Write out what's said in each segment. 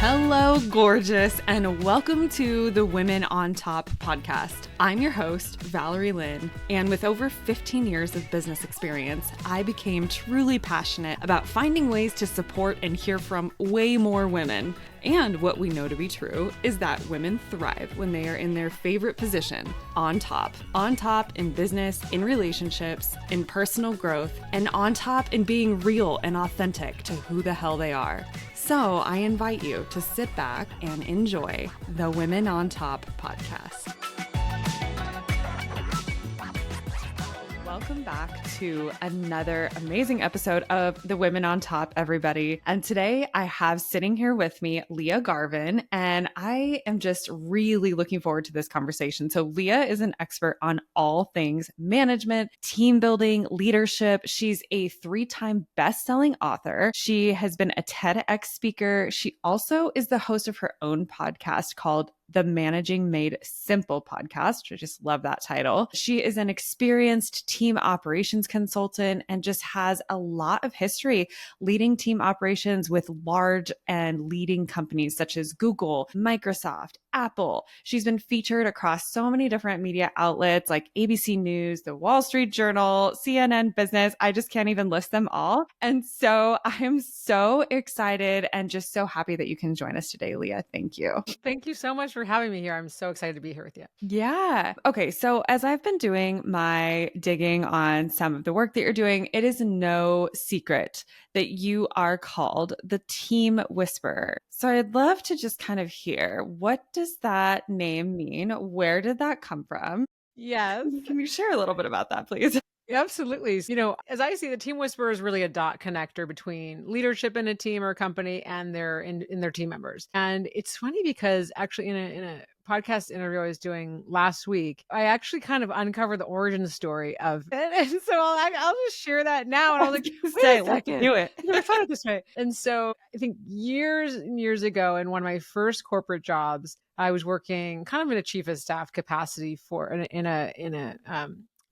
Hello, gorgeous, and welcome to the Women on Top podcast. I'm your host, Valerie Lynn, and with over 15 years of business experience, I became truly passionate about finding ways to support and hear from way more women. And what we know to be true is that women thrive when they are in their favorite position, on top in business, in relationships, in personal growth, and on top in being real and authentic to who the hell they are. So I invite you to sit back and enjoy the Women on Top podcast. Welcome back to another amazing episode of the Women on Top, everybody. And today I have sitting here with me Lia Garvin, and I am just really looking forward to this conversation. So Lia is an expert on all things management, team building, leadership. She's a 3-time best-selling author. She has been a TEDx speaker. She also is the host of her own podcast called the Managing Made Simple podcast. I just love that title. She is an experienced team operations consultant and just has a lot of history leading team operations with large and leading companies such as Google, Microsoft, Apple. She's been featured across so many different media outlets like ABC News, The Wall Street Journal, CNN Business. I just can't even list them all. And so I am so excited and just so happy that you can join us today, Lia. Thank you. Thank you so much for having me here. I'm so excited to be here with you. Yeah. Okay. So as I've been doing my digging on some of the work that you're doing, it is no secret that you are called the Team Whisperer. So I'd love to just kind of hear, what does that name mean? Where did that come from? Yes. Can you share a little bit about that, please? Absolutely. You know, as I see, the Team Whisperer is really a dot connector between leadership in a team or a company and their team members. And it's funny because actually in a podcast interview I was doing last week, I actually kind of uncovered the origin story of it. And so I'll just share that now. And I was like, wait a second. Do it. I thought it this way. And so I think years and years ago, in one of my first corporate jobs, I was working kind of in a chief of staff capacity for in a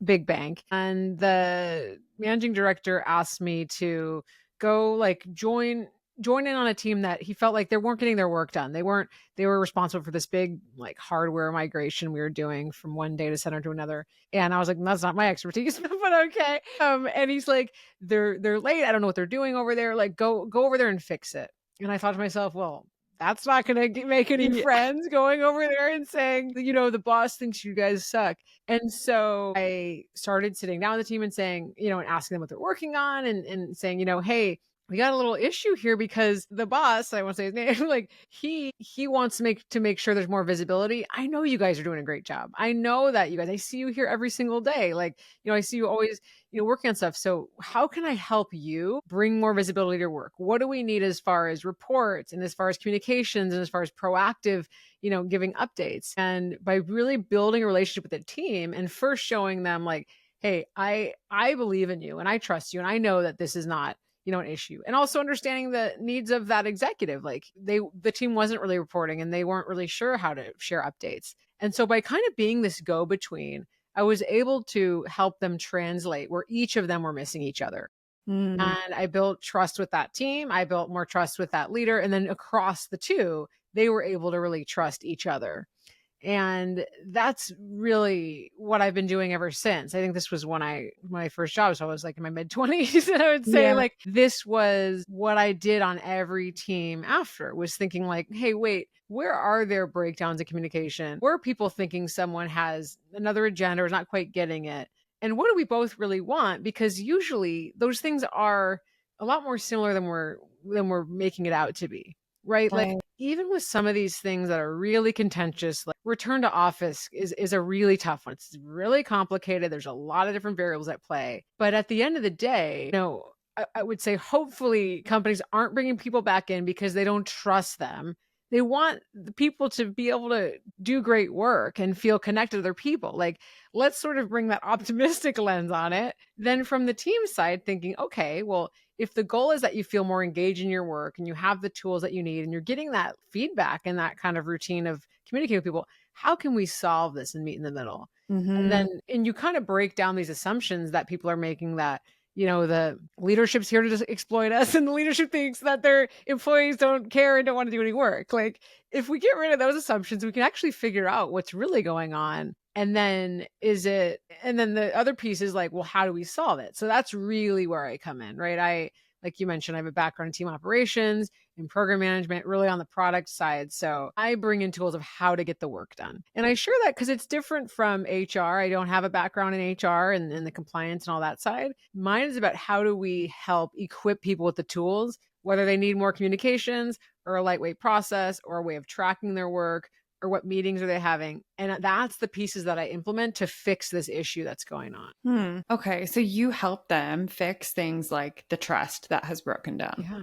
big bank, and the managing director asked me to go join in on a team that he felt like they weren't getting their work done. They were responsible for this big hardware migration we were doing from one data center to another. And I was like, that's not my expertise, but okay. And he's like, they're late. I don't know what they're doing over there. Like, go over there and fix it. And I thought to myself, well, that's not going to make any friends going over there and saying, the boss thinks you guys suck. And so I started sitting down with the team and saying, and asking them what they're working on and saying, hey, we got a little issue here because the boss, I won't say his name, he wants to make sure there's more visibility. I know you guys are doing a great job. I know that you guys, I see you here every single day. I see you always, working on stuff. So how can I help you bring more visibility to your work? What do we need as far as reports and as far as communications and as far as proactive, giving updates? And by really building a relationship with the team and first showing them hey, I believe in you and I trust you. And I know that this is not, an issue. And also understanding the needs of that executive. The team wasn't really reporting and they weren't really sure how to share updates. And so by kind of being this go-between, I was able to help them translate where each of them were missing each other. And I built trust with that team. I built more trust with that leader. And then across the two, they were able to really trust each other. And that's really what I've been doing ever since. I think this was my first job. So I was in my mid-20s. And I would say this was what I did on every team after, was thinking hey, wait, where are there breakdowns in communication? Where are people thinking someone has another agenda or is not quite getting it? And what do we both really want? Because usually those things are a lot more similar than we're making it out to be. Right? Even with some of these things that are really contentious, return to office is a really tough one. It's really complicated. There's a lot of different variables at play. But at the end of the day, I would say hopefully companies aren't bringing people back in because they don't trust them. They want the people to be able to do great work and feel connected to their people. Let's sort of bring that optimistic lens on it. Then from the team side, thinking, okay, well, if the goal is that you feel more engaged in your work and you have the tools that you need and you're getting that feedback and that kind of routine of communicating with people, how can we solve this and meet in the middle? And you kind of break down these assumptions that people are making that, the leadership's here to just exploit us, and the leadership thinks that their employees don't care and don't want to do any work. Like, if we get rid of those assumptions, we can actually figure out what's really going on. And then the other piece is like, well, how do we solve it? So that's really where I come in, right? Like you mentioned, I have a background in team operations, in program management, really on the product side. So I bring in tools of how to get the work done. And I share that because it's different from HR. I don't have a background in HR and the compliance and all that side. Mine is about how do we help equip people with the tools, whether they need more communications or a lightweight process or a way of tracking their work, or what meetings are they having? And that's the pieces that I implement to fix this issue that's going on. Okay. So you help them fix things like the trust that has broken down. Yeah.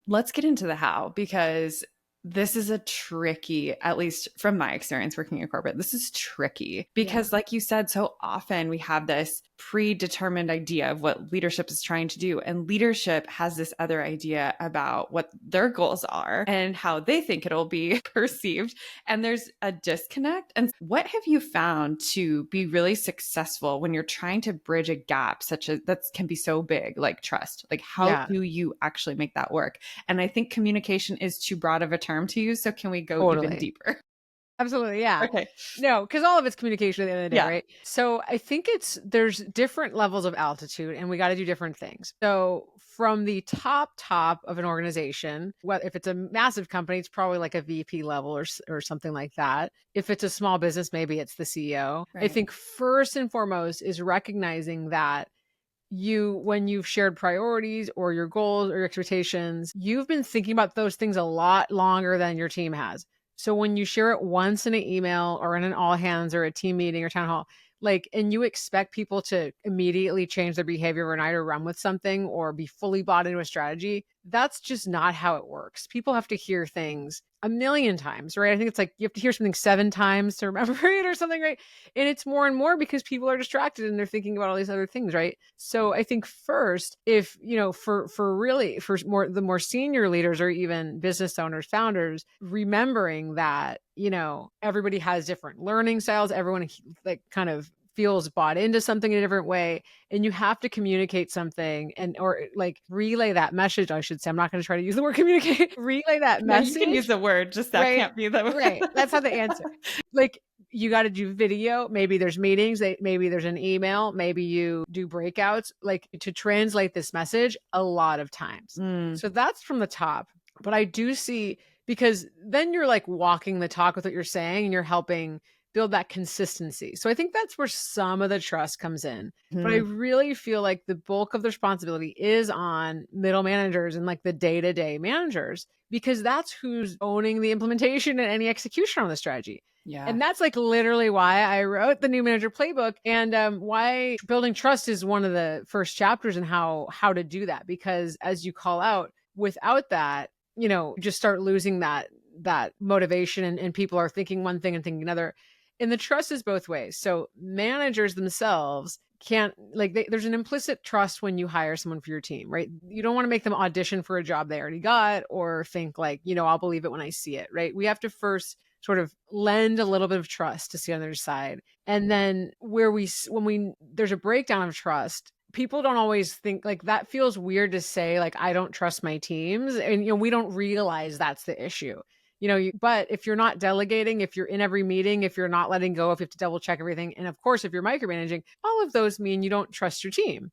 Let's get into the how, because this is a tricky, at least from my experience working in corporate, this is tricky because like you said, so often we have this predetermined idea of what leadership is trying to do. And leadership has this other idea about what their goals are and how they think it'll be perceived. And there's a disconnect. And what have you found to be really successful when you're trying to bridge a gap such as that can be so big, like trust? Like, how do you actually make that work? And I think communication is too broad of a term to use. So can we go even deeper? Absolutely. Yeah. Okay. No, because all of it's communication at the end of the day, right? So I think there's different levels of altitude and we got to do different things. So from the top of an organization, well, if it's a massive company, it's probably like a VP level or something like that. If it's a small business, maybe it's the CEO. Right. I think first and foremost is recognizing that when you've shared priorities or your goals or your expectations, you've been thinking about those things a lot longer than your team has. So when you share it once in an email or in an all hands or a team meeting or town hall, and you expect people to immediately change their behavior overnight or run with something or be fully bought into a strategy, that's just not how it works. People have to hear things a million times, right? I think it's like you have to hear something 7 times to remember it or something, right? And it's more and more because people are distracted and they're thinking about all these other things, right? So I think first, if, for the more senior leaders or even business owners, founders, remembering that, everybody has different learning styles. Everyone kind of feels bought into something in a different way. And you have to communicate something or relay that message, I should say. I'm not going to try to use the word communicate. Relay that message. You can use the word, just that can't be the word. Right. That's not the answer. You got to do video. Maybe there's meetings. Maybe there's an email. Maybe you do breakouts, to translate this message a lot of times. So that's from the top. But I do see, because then you're walking the talk with what you're saying and you're helping build that consistency. So I think that's where some of the trust comes in. But I really feel like the bulk of the responsibility is on middle managers and the day-to-day managers, because that's who's owning the implementation and any execution on the strategy. Yeah. And that's literally why I wrote the New Manager Playbook, and why building trust is one of the first chapters in how to do that. Because as you call out, without that, just start losing that motivation and people are thinking one thing and thinking another. And the trust is both ways. So managers themselves can't there's an implicit trust when you hire someone for your team, right? You don't want to make them audition for a job they already got or think I'll believe it when I see it, right? We have to first sort of lend a little bit of trust to see on their side. And then when there's a breakdown of trust, people don't always think that feels weird to say, I don't trust my teams. And, we don't realize that's the issue. But if you're not delegating, if you're in every meeting, if you're not letting go, if you have to double check everything, and of course, if you're micromanaging, all of those mean you don't trust your team.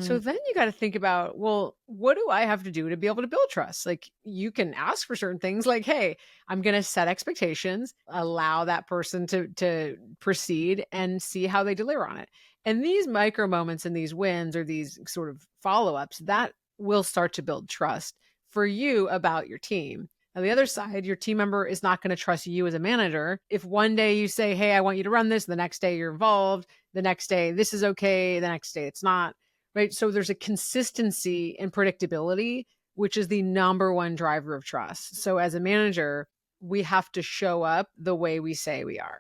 So then you got to think about, well, what do I have to do to be able to build trust? You can ask for certain things hey, I'm going to set expectations, allow that person to proceed and see how they deliver on it. And these micro moments and these wins or these sort of follow-ups, that will start to build trust for you about your team. On the other side, your team member is not going to trust you as a manager. If one day you say, hey, I want you to run this, the next day you're involved, the next day this is okay, the next day it's not, right? So there's a consistency and predictability, which is the number one driver of trust. So as a manager, we have to show up the way we say we are.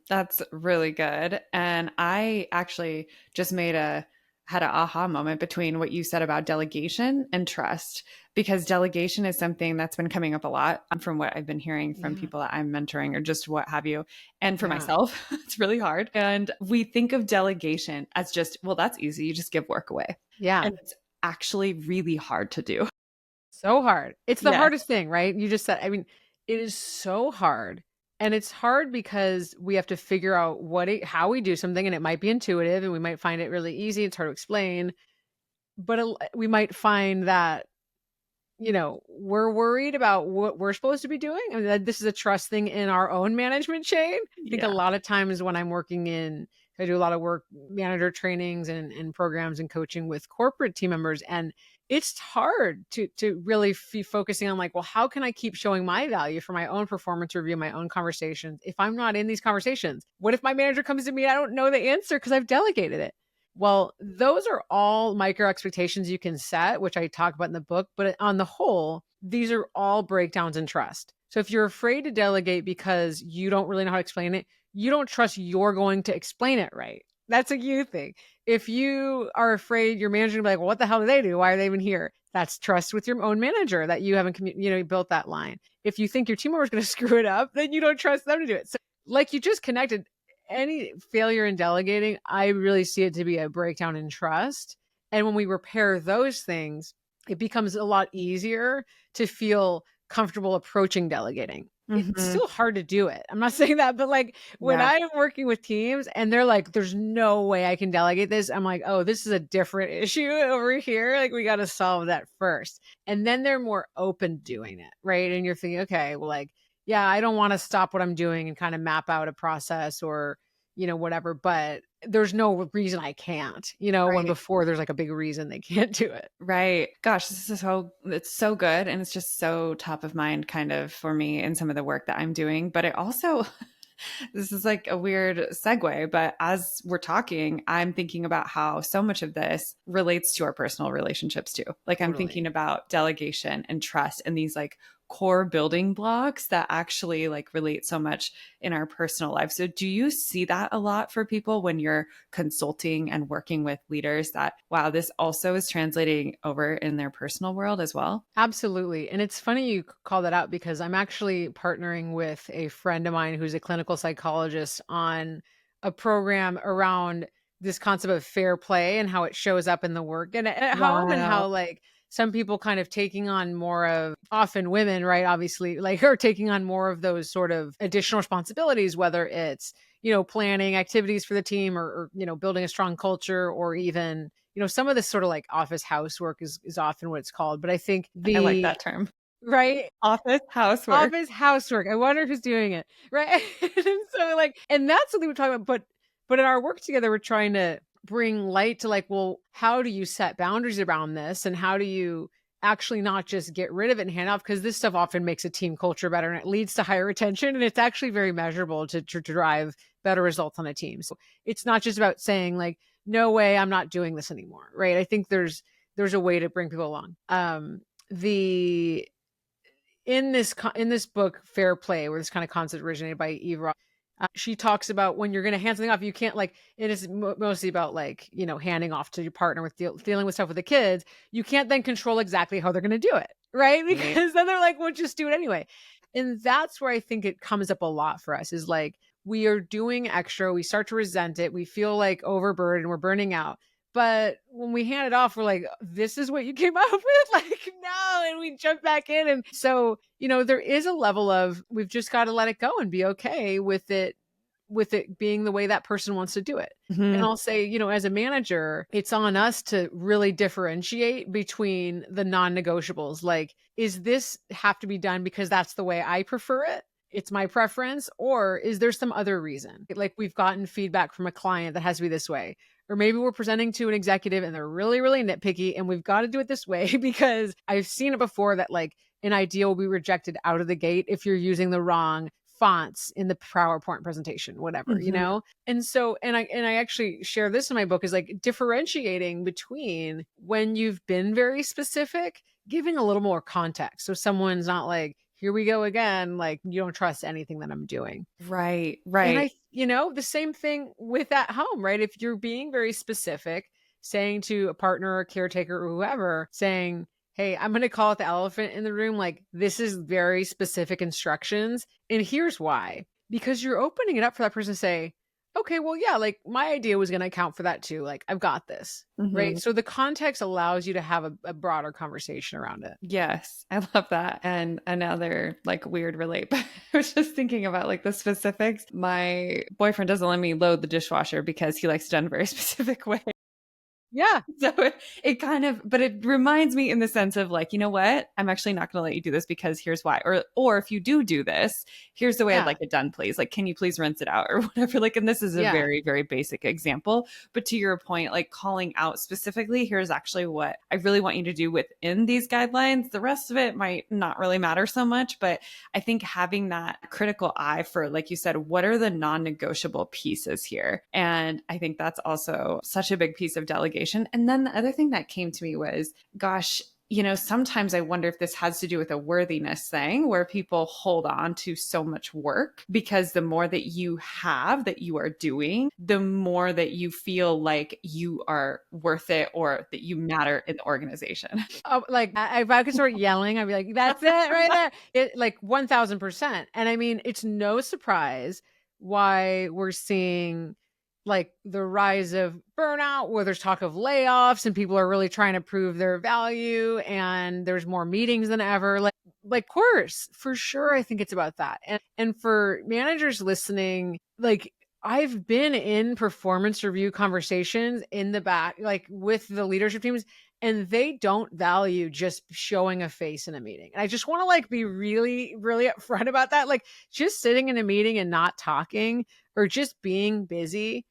That's really good. And I actually just made a had an aha moment between what you said about delegation and trust, because delegation is something that's been coming up a lot from what I've been hearing from Yeah. people that I'm mentoring or just what have you. And for Yeah. myself, it's really hard. And we think of delegation as just, well, that's easy. You just give work away. Yeah. And it's actually really hard to do. So hard. It's the Yes. hardest thing, right? You just said, I mean, it is so hard. And it's hard because we have to figure out how we do something, and it might be intuitive and we might find it really easy. It's hard to explain, but we might find that, we're worried about what we're supposed to be doing. I mean, this is a trust thing in our own management chain. I think a Yeah. lot of times when I'm I do a lot of work, manager trainings and programs and coaching with corporate team members. And it's hard to really be focusing on like, well, how can I keep showing my value for my own performance review, my own conversations? If I'm not in these conversations, what if my manager comes to me and I don't know the answer because I've delegated it? Well, those are all micro expectations you can set, which I talk about in the book. But on the whole, these are all breakdowns in trust. So if you're afraid to delegate because you don't really know how to explain it, you don't trust you're going to explain it right. That's a you thing. If you are afraid your manager will be like, well, what the hell do they do? Why are they even here? That's trust with your own manager that you haven't, built that line. If you think your team member is going to screw it up, then you don't trust them to do it. So like you just connected, any failure in delegating, I really see it to be a breakdown in trust. And when we repair those things, it becomes a lot easier to feel comfortable approaching delegating. It's Mm-hmm. still hard to do it. I'm not saying that, but like when Yeah. I'm working with teams and they're like, there's no way I can delegate this, I'm like, oh, this is a different issue over here. Like we got to solve that first. And then they're more open doing it. Right. And you're thinking, okay, well, like, yeah, I don't want to stop what I'm doing and kind of map out a process or, whatever, but there's no reason I can't, when Right. before there's like a big reason they can't do it. Right. Gosh, it's so good. And it's just so top of mind kind of for me in some of the work that I'm doing. But it also, this is like a weird segue, but as we're talking, I'm thinking about how so much of this relates to our personal relationships too. Like I'm thinking Totally. about delegation and trust and these like core building blocks that actually like relate so much in our personal life. So do you see that a lot for people when you're consulting and working with leaders that, wow, this also is translating over in their personal world as well? Absolutely. And it's funny you call that out because I'm actually partnering with a friend of mine who's a clinical psychologist on a program around this concept of fair play and how it shows up in the work and at home, and Wow. how like some people kind of taking on more of, often women, right? Obviously, like are taking on more of those sort of additional responsibilities, whether it's, planning activities for the team or building a strong culture, or even some of this sort of like office housework is often what it's called. But I think I like the that term. right Office housework. office housework, I wonder who's doing it. Right. And so like, and that's something we're talking about. But in our work together, we're trying to bring light to like, well, how do you set boundaries around this? And how do you actually not just get rid of it and hand off? Because this stuff often makes a team culture better and it leads to higher retention. And it's actually very measurable to drive better results on a team. So it's not just about saying like, no way, I'm not doing this anymore. Right. I think there's a way to bring people along. The in this book, Fair Play, where this kind of concept originated by Eve Ross, she talks about when you're going to hand something off, you can't like, it is mostly about like, handing off to your partner with dealing with stuff with the kids. You can't then control exactly how they're going to do it. Right. Right. Because then they're like, well, just do it anyway. And that's where I think it comes up a lot for us is like, we are doing extra. We start to resent it. We feel like overburdened. We're burning out. But when we hand it off, we're like, this is what you came up with? Like, no. And we jump back in. And so, there is a level of we've just got to let it go and be okay with it being the way that person wants to do it. And Mhm. I'll say, as a manager, it's on us to really differentiate between the non-negotiables. Like, is this have to be done because that's the way I prefer it? It's my preference, or is there some other reason? Like we've gotten feedback from a client that has to be this way, or maybe we're presenting to an executive and they're really, really nitpicky and we've got to do it this way because I've seen it before that like an idea will be rejected out of the gate if you're using the wrong fonts in the PowerPoint presentation, whatever, Mhm. And so, and I actually share this in my book is like differentiating between when you've been very specific, giving a little more context. So someone's not like, here we go again. Like you don't trust anything that I'm doing. Right, And right. the same thing with at home, right? If you're being very specific, saying to a partner or caretaker or whoever, saying, hey, I'm going to call it the elephant in the room. Like, this is very specific instructions. And here's why. Because you're opening it up for that person to say, okay, well, yeah, like my idea was going to account for that too. Like, I've got this. Right. So the context allows you to have a broader conversation around it. Yes, I love that. And another like weird relate, but I was just thinking about like the specifics. My boyfriend doesn't let me load the dishwasher because he likes it done a very specific way. Yeah. So it kind of, but it reminds me in the sense of like, you know what? I'm actually not going to let you do this because here's why. Or if you do this, here's the way I'd like it done, please. Like, can you please rinse it out or whatever? Like, and this is a very, very basic example. But to your point, like calling out specifically, here's actually what I really want you to do within these guidelines. The rest of it might not really matter so much. But I think having that critical eye for, like you said, what are the non-negotiable pieces here? And I think that's also such a big piece of delegation. And then the other thing that came to me was, gosh, you know, sometimes I wonder if this has to do with a worthiness thing where people hold on to so much work because the more that you have that you are doing, the more that you feel like you are worth it or that you matter in the organization. Oh, like if I could start yelling, I'd be like, that's it right there. It like 1000%. And I mean, it's no surprise why we're seeing like the rise of burnout, where there's talk of layoffs and people are really trying to prove their value and there's more meetings than ever. Like course, for sure. I think it's about that. And for managers listening, like I've been in performance review conversations in the back, like with the leadership teams, and they don't value just showing a face in a meeting. And I just want to like be really, really upfront about that. Like just sitting in a meeting and not talking or just being busy,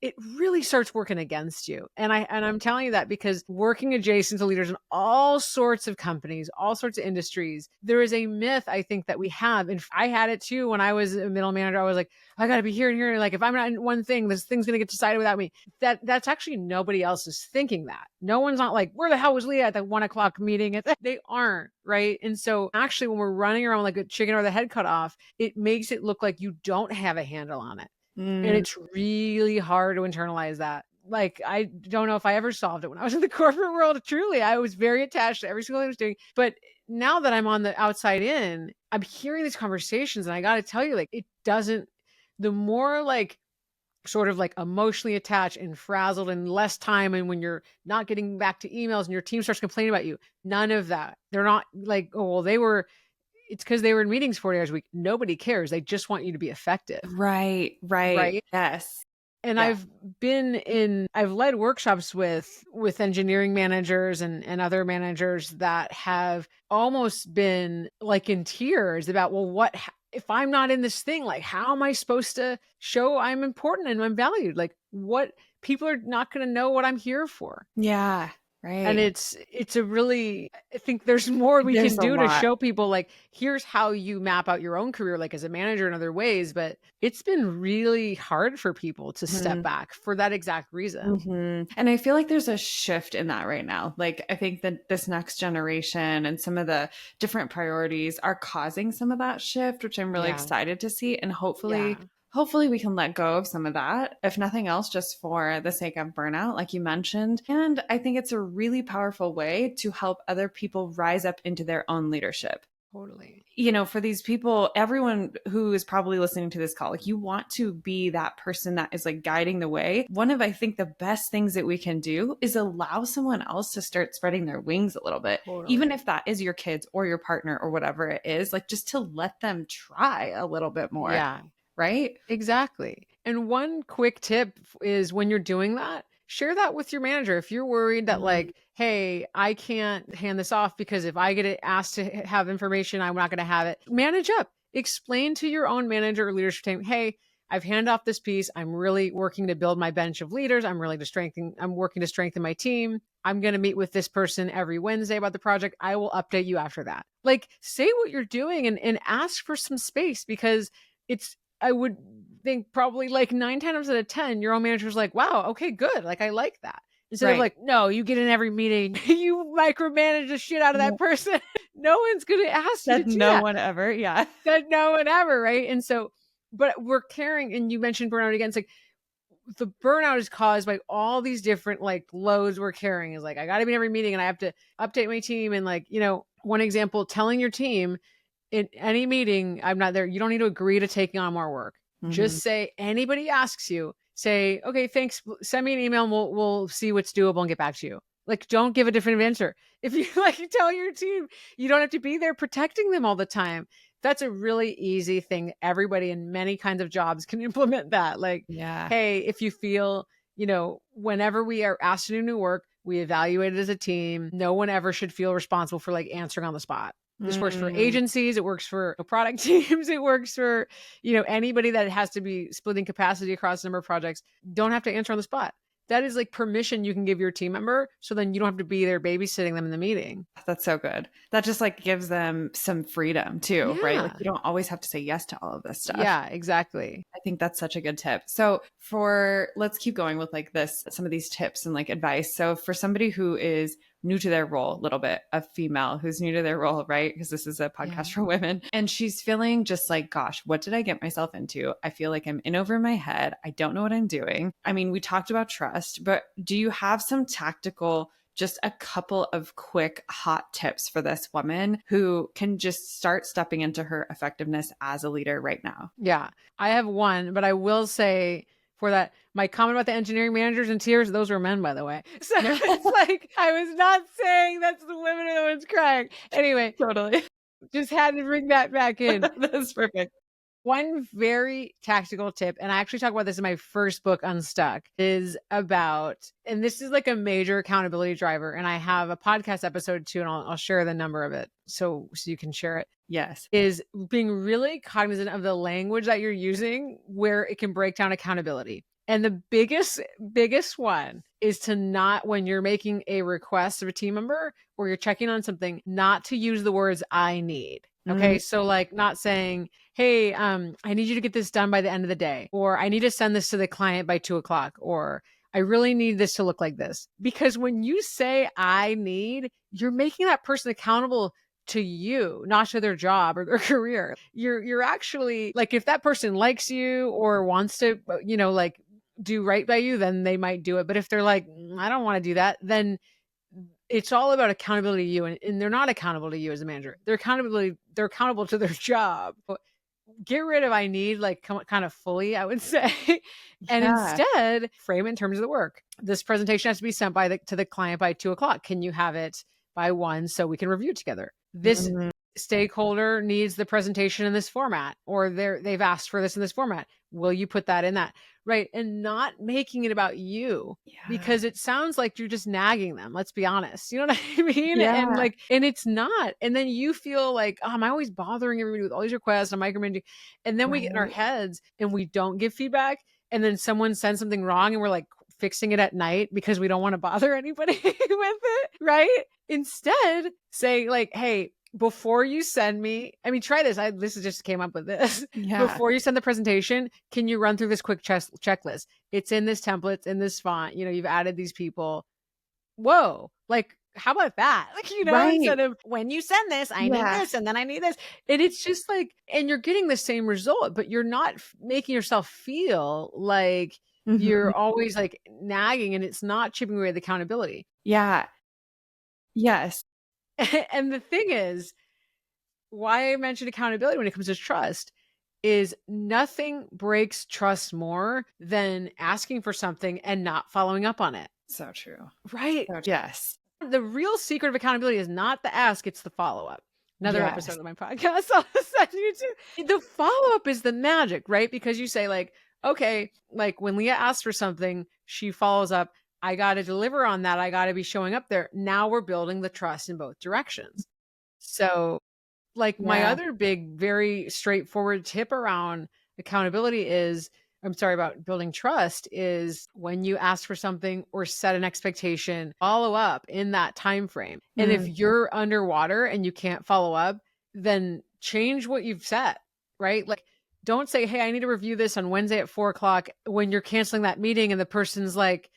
it really starts working against you. And I'm telling you that because working adjacent to leaders in all sorts of companies, all sorts of industries, there is a myth I think that we have. And I had it too when I was a middle manager. I was like, I got to be here and here. Like if I'm not in one thing, this thing's going to get decided without me. That's actually nobody else is thinking that. No one's not like, where the hell was Lia at the 1:00 meeting? They aren't. Right. And so actually when we're running around like a chicken or the head cut off, it makes it look like you don't have a handle on it. And it's really hard to internalize that. Like, I don't know if I ever solved it when I was in the corporate world. Truly, I was very attached to every single thing I was doing. But now that I'm on the outside in, I'm hearing these conversations. And I got to tell you, like, it doesn't, the more like sort of like emotionally attached and frazzled and less time. And when you're not getting back to emails and your team starts complaining about you, none of that. They're not like, oh, well, it's because they were in meetings 40 hours a week. Nobody cares. They just want you to be effective. Right. Yes. And yeah. I've led workshops with engineering managers and other managers that have almost been like in tears about, well, if I'm not in this thing, like, how am I supposed to show I'm important and I'm valued? Like, what people are not going to know what I'm here for. Yeah. Right. And it's a really, I think there's more we can do to show people like, here's how you map out your own career, like as a manager in other ways. But it's been really hard for people to step back for that exact reason. And I feel like there's a shift in that right now. Like, I think that this next generation and some of the different priorities are causing some of that shift, which I'm really excited to see. And hopefully we can let go of some of that, if nothing else, just for the sake of burnout, like you mentioned. And I think it's a really powerful way to help other people rise up into their own leadership. Totally. You know, for these people, everyone who is probably listening to this call, like you want to be that person that is like guiding the way. One of, I think, the best things that we can do is allow someone else to start spreading their wings a little bit, even if that is your kids or your partner or whatever it is, like just to let them try a little bit more. Yeah. Right? Exactly. And one quick tip is when you're doing that, share that with your manager. If you're worried that like, hey, I can't hand this off because if I get asked to have information, I'm not going to have it. Manage up. Explain to your own manager or leadership team, hey, I've handed off this piece. I'm really working to build my bench of leaders. I'm working to strengthen my team. I'm going to meet with this person every Wednesday about the project. I will update you after that. Like, say what you're doing and ask for some space, because I would think probably like 9 times out of 10, your own manager's like, wow, okay, good. Like, I like that. Instead of like, no, you get in every meeting, you micromanage the shit out of that person. No one's going to ask you to do that. No one ever. Yeah. That no one ever. Right. And so, but we're caring. And you mentioned burnout again. It's like, the burnout is caused by all these different like loads we're carrying. Is like, I got to be in every meeting and I have to update my team. And like, one example, telling your team in any meeting, I'm not there. You don't need to agree to taking on more work. Just say, anybody asks you, say, okay, thanks. Send me an email and we'll see what's doable and get back to you. Like, don't give a different answer. If you like tell your team, you don't have to be there protecting them all the time. That's a really easy thing. Everybody in many kinds of jobs can implement that. Like, hey, if you feel, whenever we are asked to do new work, we evaluate it as a team. No one ever should feel responsible for like answering on the spot. This works for agencies. It works for product teams. It works for, anybody that has to be splitting capacity across a number of projects. Don't have to answer on the spot. That is like permission you can give your team member. So then you don't have to be there babysitting them in the meeting. That's so good. That just like gives them some freedom too, right? Like you don't always have to say yes to all of this stuff. Yeah, exactly. I think that's such a good tip. So let's keep going with like some of these tips and like advice. So for somebody who is new to their role, a little bit, a female who's new to their role, right? Because this is a podcast for women. And she's feeling just like, gosh, what did I get myself into? I feel like I'm in over my head. I don't know what I'm doing. I mean, we talked about trust, but do you have some tactical, just a couple of quick hot tips for this woman who can just start stepping into her effectiveness as a leader right now? Yeah, I have one, but I will say for that, my comment about the engineering managers in tears, those were men, by the way. So it's like, I was not saying that's the women are the ones crying. Anyway, totally. Just had to bring that back in. That's perfect. One very tactical tip, and I actually talk about this in my first book, Unstuck, is about, and this is like a major accountability driver. And I have a podcast episode too, and I'll share the number of it so you can share it. Yes. Is being really cognizant of the language that you're using where it can break down accountability. And the biggest one is to not, when you're making a request of a team member or you're checking on something, not to use the words I need. Okay. So like not saying, hey, I need you to get this done by the end of the day, or I need to send this to the client by 2:00, or I really need this to look like this. Because when you say I need, you're making that person accountable to you, not to their job or their career. You're actually like, if that person likes you or wants to, like do right by you, then they might do it. But if they're like, I don't want to do that, then it's all about accountability to you. And they're not accountable to you as a manager. They're accountable to their job. Get rid of I need, like kind of fully, I would say. And instead frame it in terms of the work. This presentation has to be sent to the client by 2:00. Can you have it by 1 so we can review it together? This stakeholder needs the presentation in this format, or they've asked for this in this format. Will you put that in that? Right. And not making it about you, because it sounds like you're just nagging them. Let's be honest. You know what I mean? Yeah. And it's not. And then you feel like, oh, am I always bothering everybody with all these requests? I'm micromanaging. And then we get in our heads and we don't give feedback. And then someone sends something wrong and we're like fixing it at night because we don't want to bother anybody with it. Right. Instead, say like, hey, before you send me, try this. This just came up with this. Before you send the presentation, can you run through this quick checklist? It's in this template, it's in this font. You've added these people. Whoa. Like, how about that? Like, instead of when you send this, I need this, and then I need this. And it's just like, and you're getting the same result, but you're not making yourself feel like you're always like nagging, and it's not chipping away the accountability. Yeah. Yes. And the thing is, why I mentioned accountability when it comes to trust is nothing breaks trust more than asking for something and not following up on it. So true. Right? Yes. The real secret of accountability is not the ask, it's the follow-up. Another episode of my podcast I'll send you to. The follow-up is the magic, right? Because you say like, okay, like when Lia asks for something, she follows up. I got to deliver on that. I got to be showing up there. Now we're building the trust in both directions. So like my other big, very straightforward tip around accountability about building trust is when you ask for something or set an expectation, follow up in that time frame. And if you're underwater and you can't follow up, then change what you've set, right? Like, don't say, hey, I need to review this on Wednesday at 4:00 when you're canceling that meeting and the person's like,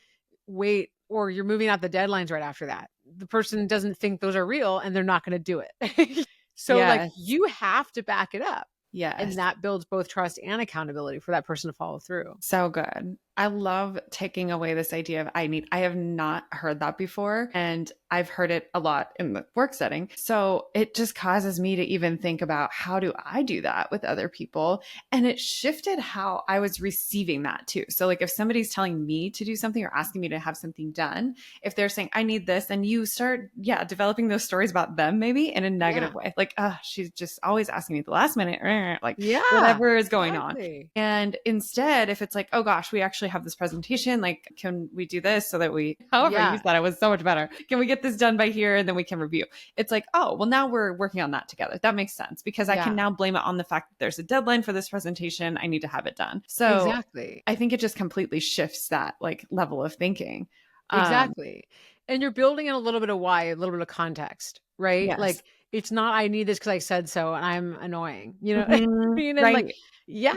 wait, or you're moving out the deadlines right after that. The person doesn't think those are real and they're not going to do it. So like you have to back it up. Yes. And that builds both trust and accountability for that person to follow through. So good. I love taking away this idea of I need. I have not heard that before. And I've heard it a lot in the work setting. So it just causes me to even think about how do I do that with other people? And it shifted how I was receiving that too. So, like, if somebody's telling me to do something or asking me to have something done, if they're saying, I need this, and you start, developing those stories about them maybe in a negative Yeah. way. Like, she's just always asking me at the last minute, like Yeah, whatever is going on. exactly. And instead, if it's like, oh gosh, we actually have this presentation, like, can we do this so that however you Yeah. said it was so much better. Can we get this done by here and then we can review? It's like, oh, well, now we're working on that together. That makes sense because I can Yeah, now blame it on the fact that there's a deadline for this presentation. I need to have it done. So exactly. I think it just completely shifts that like level of thinking. Exactly. And you're building in a little bit of why, a little bit of context, right? Yes. Like it's not I need this because I said so and I'm annoying. You know what I Mhm. mean? And like, Right. Yeah.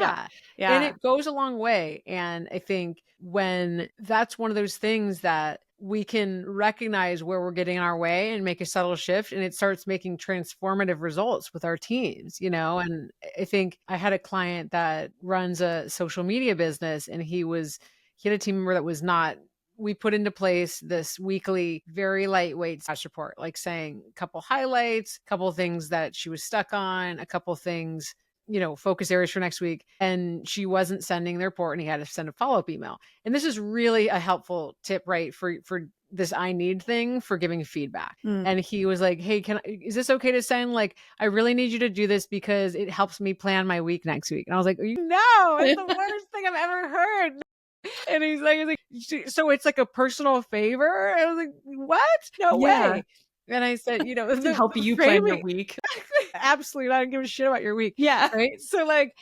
yeah. And Yeah. it goes a long way. And I think when that's one of those things that we can recognize where we're getting in our way and make a subtle shift, and it starts making transformative results with our teams, you know? And I think I had a client that runs a social media business, and he had a team member that was not, we put into place this weekly, very lightweight status report, like saying a couple highlights, a couple things that she was stuck on, a couple things, focus areas for next week. And she wasn't sending the report, and he had to send a follow-up email. And this is really a helpful tip, right? For this I need thing for giving feedback. Mm. And he was like, hey, is this okay to send? Like, I really need you to do this because it helps me plan my week next week. And I was like, no, it's the worst thing I've ever heard. And he's like, so it's like a personal favor? I was like, what? No Yeah. way. And I said, To help the you plan your framing, week. absolutely not give a shit about your week. Yeah. Right. So like,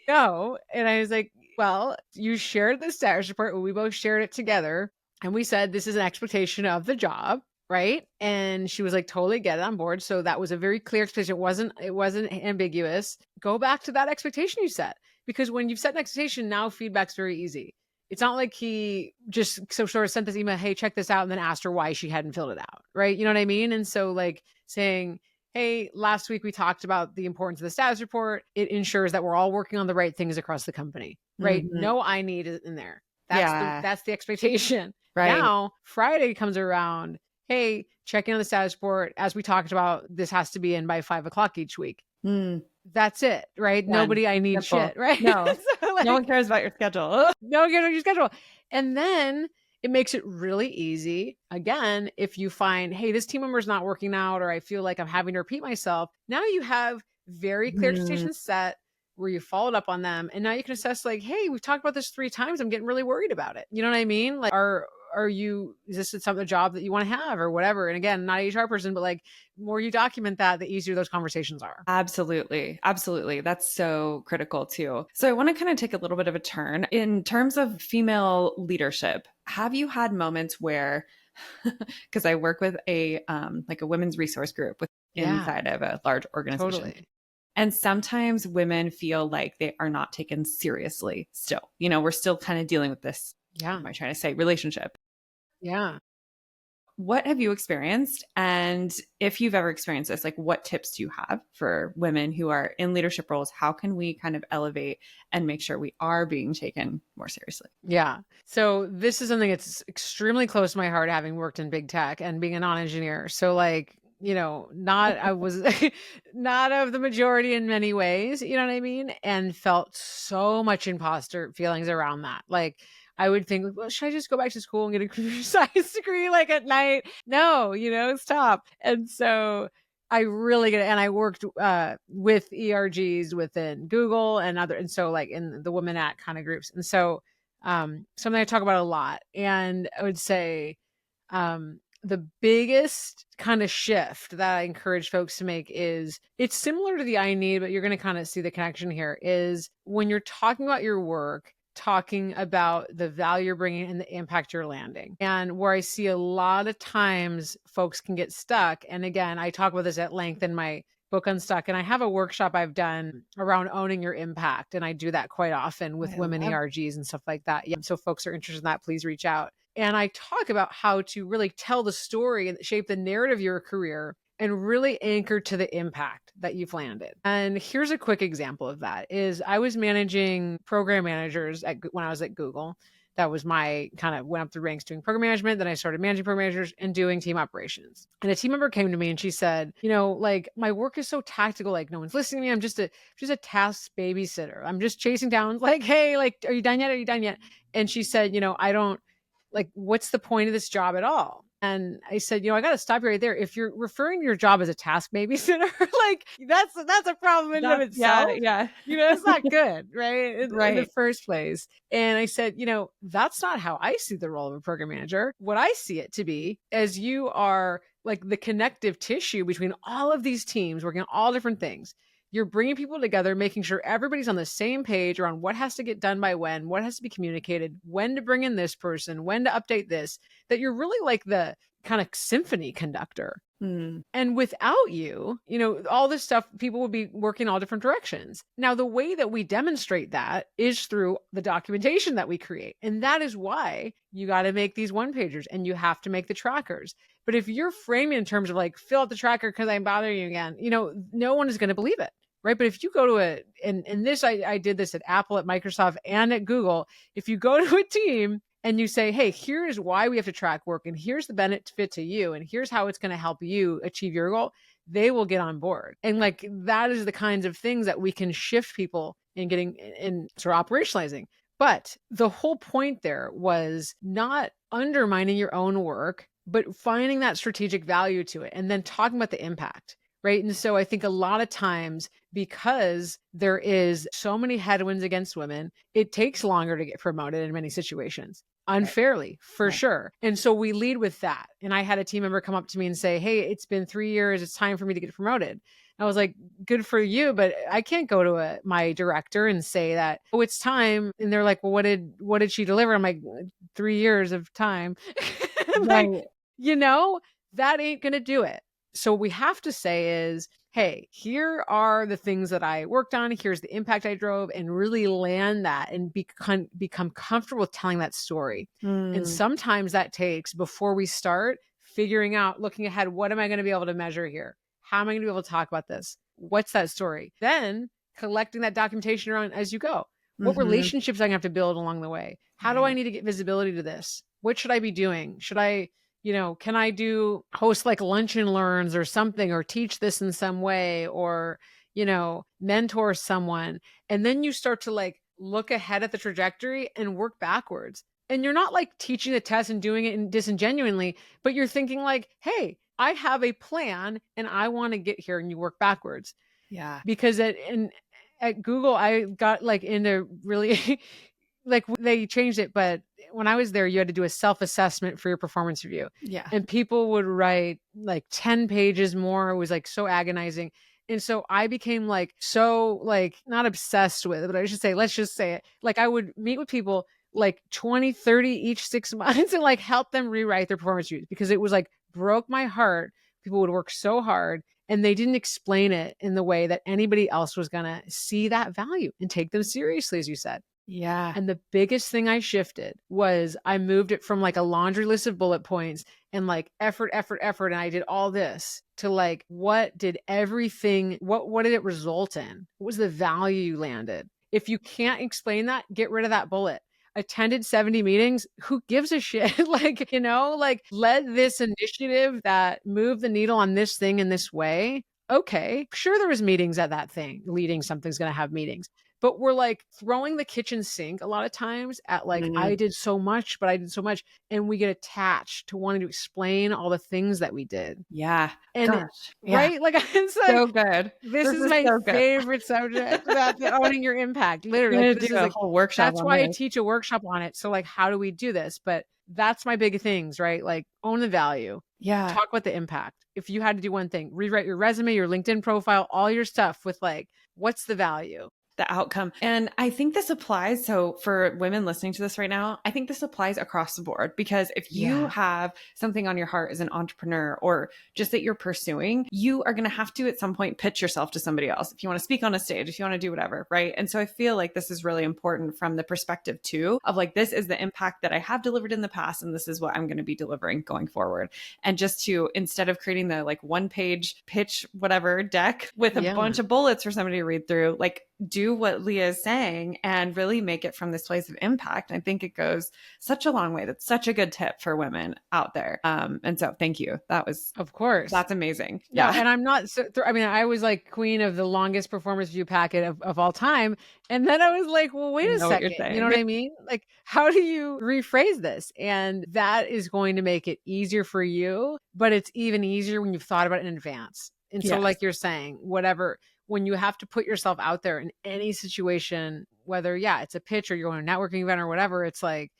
no. And I was like, well, you shared the status report. We both shared it together. And we said, this is an expectation of the job. Right. And she was like, totally get it on board. So that was a very clear expectation. It wasn't ambiguous. Go back to that expectation you set, because when you've set an expectation, now feedback's very easy. It's not like he just sort of sent this email, hey, check this out, and then asked her why she hadn't filled it out. Right. You know what I mean? And so like saying, hey, last week we talked about the importance of the status report. It ensures that we're all working on the right things across the company, right? Mhm. No I need it in there. Yeah. That's the expectation. Right. Now, Friday comes around. Hey, check in on the status report. As we talked about, this has to be in by 5:00 each week. Mm. That's it, right? Done. Nobody I need Simple. shit, right? No. So, like, No one cares about your schedule. no, get on your schedule. And then it makes it really easy. Again, if you find, hey, this team member's not working out, or I feel like I'm having to repeat myself, now you have very clear Mm. expectations set where you followed up on them. And now you can assess like, hey, we've talked about this 3 times. I'm getting really worried about it. You know what I mean? Like, is this a job that you want to have or whatever? And again, not an HR person, but like the more you document that, the easier those conversations are. Absolutely. Absolutely. That's so critical too. So I want to kind of take a little bit of a turn in terms of female leadership. Have you had moments where, because I work with a women's resource group inside of a large organization. Totally. And sometimes women feel like they are not taken seriously still. We're still kind of dealing with this, Yeah. what am I trying to say, relationship. Yeah. What have you experienced? And if you've ever experienced this, like what tips do you have for women who are in leadership roles? How can we kind of elevate and make sure we are being taken more seriously? Yeah. So this is something that's extremely close to my heart, having worked in big tech and being a non-engineer. So like, I was not of the majority in many ways, you know what I mean? And felt so much imposter feelings around that. Like I would think, well, should I just go back to school and get a computer science degree like at night? No, stop. And so I really get it. And I worked with ERGs within Google and so like in the Women at kind of groups. And so something I talk about a lot. And I would say the biggest kind of shift that I encourage folks to make is, it's similar to the I need, but you're going to kind of see the connection here, is when you're talking about your work, talking about the value you're bringing and the impact you're landing. And where I see a lot of times folks can get stuck. And again, I talk about this at length in my book Unstuck. And I have a workshop I've done around owning your impact. And I do that quite often with women ERGs and stuff like that. Yeah. So if folks are interested in that, please reach out. And I talk about how to really tell the story and shape the narrative of your career and really anchor to the impact that you've landed. And here's a quick example of that is I was managing program managers when I was at Google that was my kind of went up the ranks doing program management. Then I started managing program managers and doing team operations. And a team member came to me and she said, like my work is so tactical. Like no one's listening to me. I'm just a task babysitter. I'm just chasing down like, hey, like, are you done yet? Are you done yet? And she said, I don't like, what's the point of this job at all? And I said, I got to stop you right there. If you're referring to your job as a task babysitter, like that's a problem in and of itself. Yeah. It's not good, right? In Right. the first place. And I said, that's not how I see the role of a program manager. What I see it to be as you are like the connective tissue between all of these teams working on all different things. You're bringing people together, making sure everybody's on the same page around what has to get done by when, what has to be communicated, when to bring in this person, when to update this, that you're really like the kind of symphony conductor. Mm. And without you, all this stuff, people would be working all different directions. Now, the way that we demonstrate that is through the documentation that we create. And that is why you got to make these one pagers and you have to make the trackers. But if you're framing in terms of like, fill out the tracker because I'm bothering you again, no one is going to believe it. Right. But if you go to and this, I did this at Apple, at Microsoft, and at Google. If you go to a team and you say, hey, here's why we have to track work, and here's the benefit to you, and here's how it's going to help you achieve your goal, they will get on board. And like, that is the kinds of things that we can shift people in getting in sort of operationalizing. But the whole point there was not undermining your own work, but finding that strategic value to it and then talking about the impact. Right. And so I think a lot of times, because there is so many headwinds against women, it takes longer to get promoted in many situations, unfairly, for sure. And so we lead with that. And I had a team member come up to me and say, hey, it's been 3 years. It's time for me to get promoted. And I was like, good for you, but I can't go to my director and say that, oh, it's time. And they're like, well, what did she deliver? I'm like, 3 years of time. Like, that ain't going to do it. So what we have to say is, hey, here are the things that I worked on. Here's the impact I drove, and really land that and become comfortable with telling that story. And sometimes that takes, before we start figuring out, looking ahead, what am I going to be able to measure here? How am I going to be able to talk about this? What's that story? Then collecting that documentation around as you go. What relationships I have to build along the way? How do I need to get visibility to this? What should I be doing? Should I can I host like lunch and learns or something, or teach this in some way, or, mentor someone? And then you start to like look ahead at the trajectory and work backwards. And you're not like teaching the test and doing it disingenuinely, but you're thinking like, hey, I have a plan and I want to get here, and you work backwards. Yeah. Because at Google, I got like into really like, they changed it, but when I was there, you had to do a self-assessment for your performance review. Yeah. And people would write like 10 pages more. It was like so agonizing. And so I became like, so like not obsessed with it, but let's just say it. Like I would meet with people like 20, 30 each 6 months and like help them rewrite their performance reviews, because it was like broke my heart. People would work so hard and they didn't explain it in the way that anybody else was going to see that value and take them seriously, as you said. Yeah. And the biggest thing I shifted was I moved it from like a laundry list of bullet points and like effort. And I did all this to like, what did it result in? What was the value you landed? If you can't explain that, get rid of that bullet. Attended 70 meetings. Who gives a shit? Like, led this initiative that moved the needle on this thing in this way. Okay. Sure. There was meetings at that thing. Leading something's going to have meetings. But we're like throwing the kitchen sink a lot of times at like, I did so much, but I did so much. And we get attached to wanting to explain all the things that we did. Yeah. And right? Like, it's like, so good. This is my favorite subject, about owning your impact. Literally. Like, do a whole workshop. That's why I teach a workshop on it. So like, how do we do this? But that's my big things, right? Like own the value. Yeah. Talk about the impact. If you had to do one thing, rewrite your resume, your LinkedIn profile, all your stuff with like, what's the value? The outcome. And I think this applies. So for women listening to this right now, I think this applies across the board, because if you have something on your heart as an entrepreneur, or just that you're pursuing, you are going to have to at some point pitch yourself to somebody else. If you want to speak on a stage, if you want to do whatever. Right. And so I feel like this is really important from the perspective too, of like, this is the impact that I have delivered in the past, and this is what I'm going to be delivering going forward. And just to, instead of creating the like 1-page pitch, whatever deck with a bunch of bullets for somebody to read through, like do do what Leah is saying and really make it from this place of impact. I think it goes such a long way. That's such a good tip for women out there. And so thank you. Of course. That's amazing. No, Yeah. and I'm not I mean, I was like queen of the longest performance review packet of all time. And then I was like, well, I wait a know what you're second. You know saying. what I mean? Like, how do you rephrase this? And that is going to make it easier for you, but it's even easier when you've thought about it in advance. And so, Yes. like you're saying, whatever, when you have to put yourself out there in any situation, whether, yeah, it's a pitch or you're going to a networking event or whatever, it's like,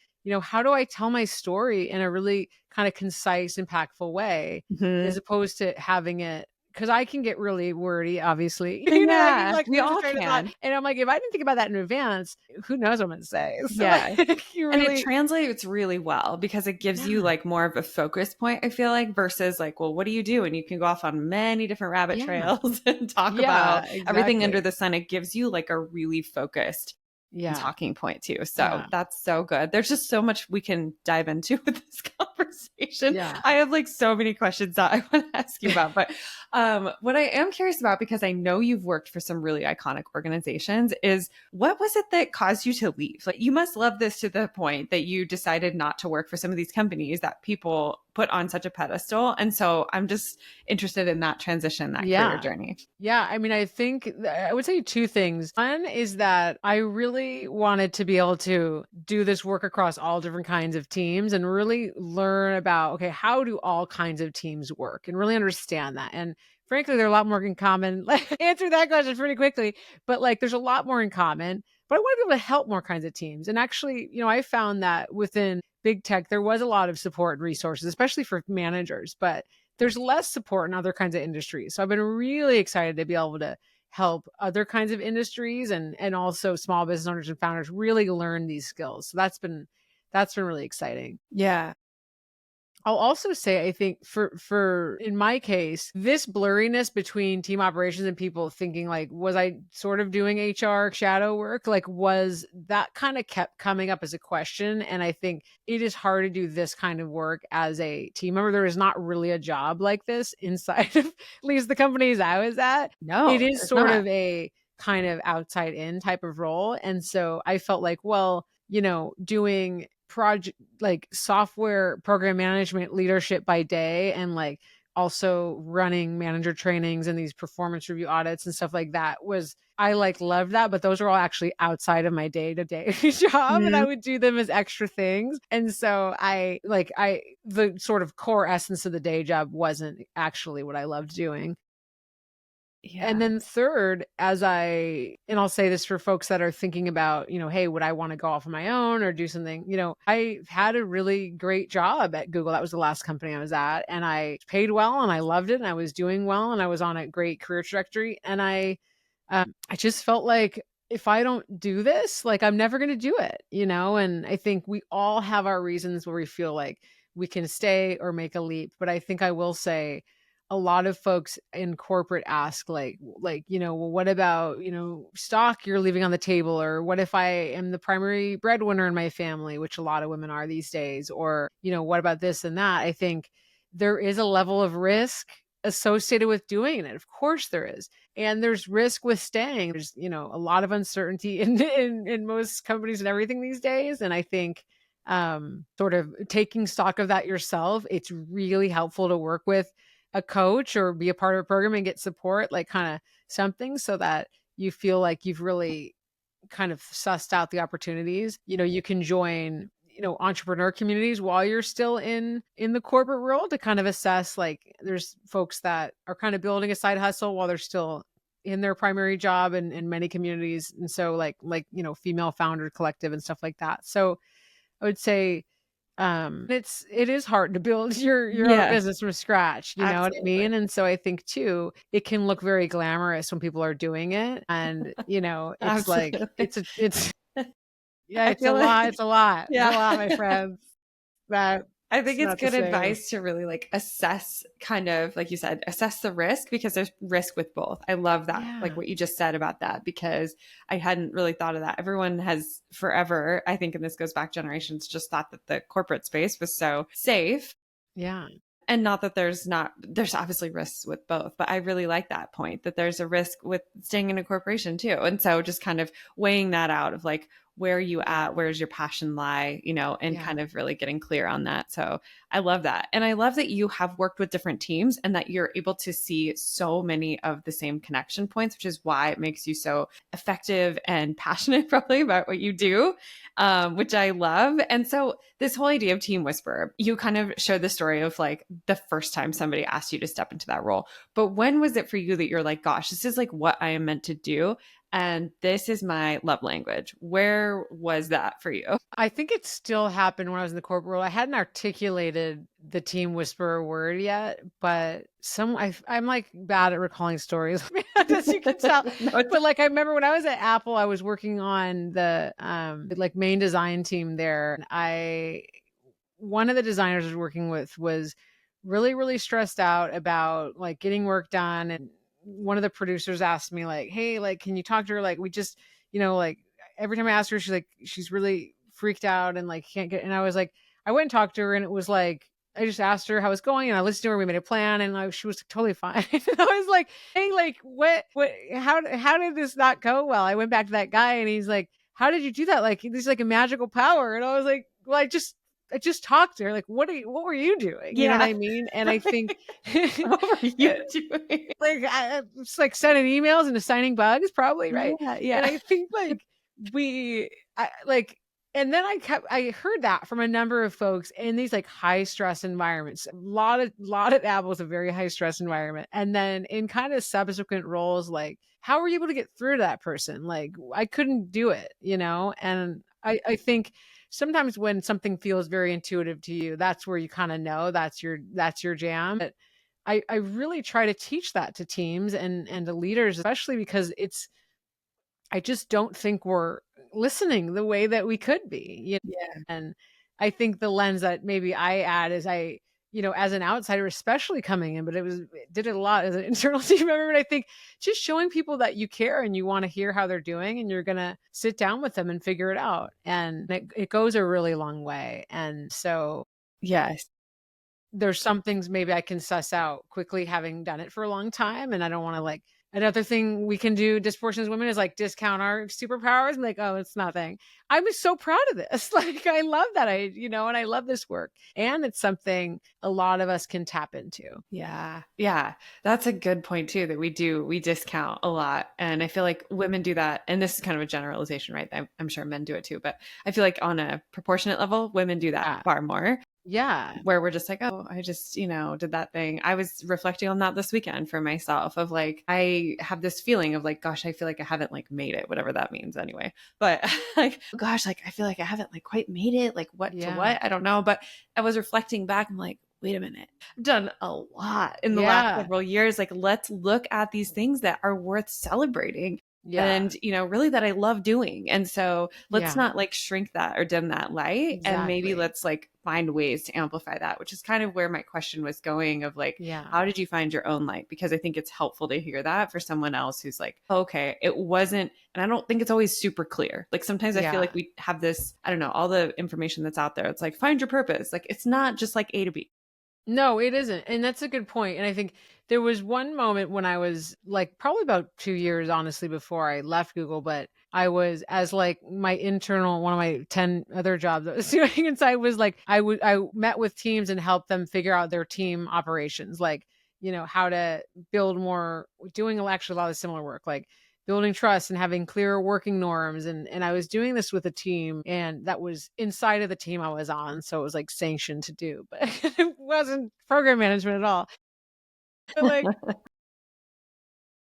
how do I tell my story in a really kind of concise, impactful way, as opposed to having it, because I can get really wordy, obviously. Yeah, Like we all train of can. thought. And I'm like, if I didn't think about that in advance, who knows what I'm going to say? So Yeah. like, you And really, it translates really well because it gives you like more of a focus point, I feel like, versus like, well, what do you do? And you can go off on many different rabbit trails and talk about everything under the sun. It gives you like a really focused talking point too. So that's so good. There's just so much we can dive into with this conversation. Yeah. I have like so many questions that I want to ask you about, but what I am curious about, because I know you've worked for some really iconic organizations, is what was it that caused you to leave? Like, you must love this to the point that you decided not to work for some of these companies that people put on such a pedestal. And so I'm just interested in that transition, that career journey. Yeah. I mean, I think I would say two things. One is that I really wanted to be able to do this work across all different kinds of teams and really learn about, okay, how do all kinds of teams work, and really understand that. And frankly, there are a lot more in common. Answer that question pretty quickly, but like, there's a lot more in common. But I want to be able to help more kinds of teams. And actually, I found that within big tech, there was a lot of support and resources, especially for managers, but there's less support in other kinds of industries. So I've been really excited to be able to help other kinds of industries and also small business owners and founders really learn these skills. So that's been really exciting. Yeah. I'll also say, I think for in my case, this blurriness between team operations and people thinking like, was I sort of doing HR shadow work? Like, was that kind of kept coming up as a question? And I think it is hard to do this kind of work as a team member. There is not really a job like this inside of at least the companies I was at. No, it is sort of a kind of outside in type of role. And so I felt like, well, doing project like software program management leadership by day, and like also running manager trainings and these performance review audits and stuff like that, I like loved that, but those are all actually outside of my day-to-day job, and I would do them as extra things. And so the sort of core essence of the day job wasn't actually what I loved doing. Yeah. And then third, and I'll say this for folks that are thinking about, hey, would I want to go off on my own or do something? I had a really great job at Google. That was the last company I was at, and I paid well and I loved it and I was doing well and I was on a great career trajectory. And I just felt like, if I don't do this, like, I'm never going to do it, and I think we all have our reasons where we feel like we can stay or make a leap. But I think I will say, a lot of folks in corporate ask well, what about, stock you're leaving on the table? Or what if I am the primary breadwinner in my family, which a lot of women are these days? Or, what about this and that? I think there is a level of risk associated with doing it. Of course there is. And there's risk with staying. There's, a lot of uncertainty in most companies and everything these days. And I think sort of taking stock of that yourself, it's really helpful to work with a coach or be a part of a program and get support, like kind of something, so that you feel like you've really kind of sussed out the opportunities. You can join, entrepreneur communities while you're still in the corporate world to kind of assess, like, there's folks that are kind of building a side hustle while they're still in their primary job in many communities. And so like, female founder collective and stuff like that. So I would say, it is hard to build your own business from scratch, know what I mean? And so I think too, it can look very glamorous when people are doing it. And, it's like, it's it's a lot, my friends. I think it's good advice to really like assess, kind of like you said, assess the risk, because there's risk with both. I love that, like what you just said about that, because I hadn't really thought of that. Everyone has forever, I think, and this goes back generations, just thought that the corporate space was so safe. Yeah. And not that there's obviously risks with both, but I really like that point that there's a risk with staying in a corporation too. And so just kind of weighing that out of like, where are you at? Where's your passion lie? And kind of really getting clear on that. So I love that. And I love that you have worked with different teams and that you're able to see so many of the same connection points, which is why it makes you so effective and passionate probably about what you do, which I love. And so this whole idea of team whisperer, you kind of showed the story of like the first time somebody asked you to step into that role. But when was it for you that you're like, gosh, this is like what I am meant to do? And this is my love language. Where was that for you? I think it still happened when I was in the corporate world. I hadn't articulated the team whisperer word yet, but I'm like bad at recalling stories, as you can tell. But like I remember when I was at Apple, I was working on the like main design team there. One of the designers I was working with was really, really stressed out about like getting work done. And one of the producers asked me like, hey, like, can you talk to her? Like, we just, like every time I asked her, she's really freaked out and like can't get, and I was like, I went and talked to her and it was like, I just asked her how it's going and I listened to her, we made a plan and she was totally fine. And I was like, hey, like how did this not go well? I went back to that guy and he's like, how did you do that? Like, this is like a magical power. And I was like, well, I just talked to her. Like, what were you doing? You know what I mean? And I think, what were you doing? Like, it's like sending emails and assigning bugs probably. Right. Yeah. And I think like and then I heard that from a number of folks in these like high stress environments. A lot of Apple is a very high stress environment. And then in kind of subsequent roles, like, how were you able to get through to that person? Like, I couldn't do it, And I think sometimes when something feels very intuitive to you, that's where you kind of know that's your jam. But I really try to teach that to teams and to leaders, especially because I just don't think we're listening the way that we could be. Yeah. And I think the lens that maybe I add is as an outsider, especially coming in, but did it a lot as an internal team member. And I think just showing people that you care and you want to hear how they're doing and you're going to sit down with them and figure it out. And it goes a really long way. And so, yes, there's some things maybe I can suss out quickly having done it for a long time. And I don't want to like, another thing we can do disproportionate as women is like discount our superpowers and like, oh, it's nothing. I'm so proud of this. Like, I love that and I love this work. And it's something a lot of us can tap into. Yeah. Yeah. That's a good point too, that we discount a lot. And I feel like women do that. And this is kind of a generalization, right? I'm sure men do it too, but I feel like on a proportionate level, women do that far more. Yeah. Where we're just like, oh, I just, did that thing. I was reflecting on that this weekend for myself of like, I have this feeling of like, gosh, I feel like I haven't like made it, whatever that means anyway. But like, gosh, like, I feel like I haven't like quite made it. Like what to what? I don't know. But I was reflecting back. I'm like, wait a minute, I've done a lot in the last several years. Like, let's look at these things that are worth celebrating. Yeah. And, really that I love doing. And so let's not like shrink that or dim that light. Exactly. And maybe let's like find ways to amplify that, which is kind of where my question was going of like, how did you find your own light? Because I think it's helpful to hear that for someone else who's like, okay, it wasn't, and I don't think it's always super clear. Like sometimes I feel like we have this, I don't know, all the information that's out there. It's like, find your purpose. Like, it's not just like A to B. No, it isn't. And that's a good point. And I think there was one moment when I was like probably about 2 years, honestly, before I left Google, but I was as like my internal, one of my 10 other jobs I was doing inside was like, I met with teams and helped them figure out their team operations, like, how to build more, doing actually a lot of similar work, like building trust and having clearer working norms. And I was doing this with a team and that was inside of the team I was on. So it was like sanctioned to do, but it wasn't program management at all. But like,